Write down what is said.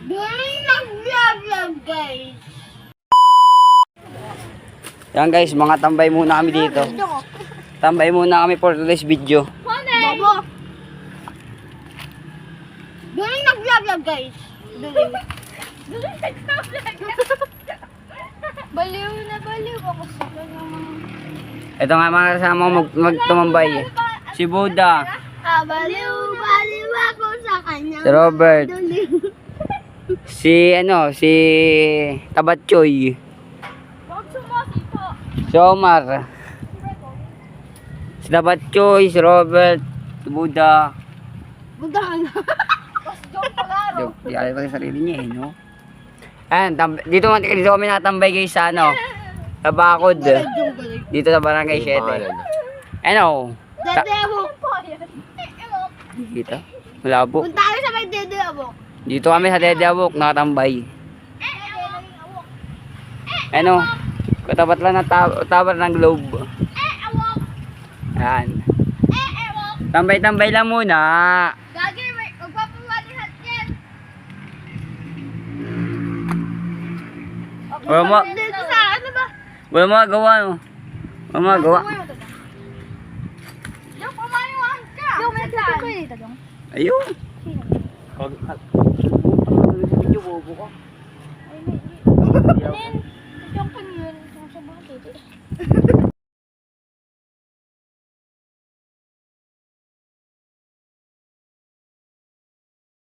Galing nag-vlog guys. Yan guys, mga tambay muna kami dito. Tambay muna kami for today's video. Bobo. Galing nag-vlog guys. Galing. Baliw na baliw ako sa kanya. Ito nga mga kasama ko magtumambay. Si Buda, Baliw ako sa kanya. si Robert, si Tabatchoy, si Omar, si Tabatchoy, si Robert, si Buda. Buda ka na. Joke, di alam pa sa sarili niya eh, no? Ayan, dito kami natambay guys sa sa Bakod. Dito sa Barangay 7. Ano? Dedebo. Dito? Malabo. Punta tayo sa may dedebo. Dito kami sa Dedabok, nakatambay. Ano? Katapat lang ng tower ng Globe. Ayan. Tambay-tambay lang muna. Gagi, magpapawalihan yan. Wala mo, Dito sa ano ba? wala magagawa, no? Wala magagawa. Yung pumayuan ka. Yung may tito ko dito dong. Ayun. Video bobo ko. Yung kanyan, yung sa mga tito.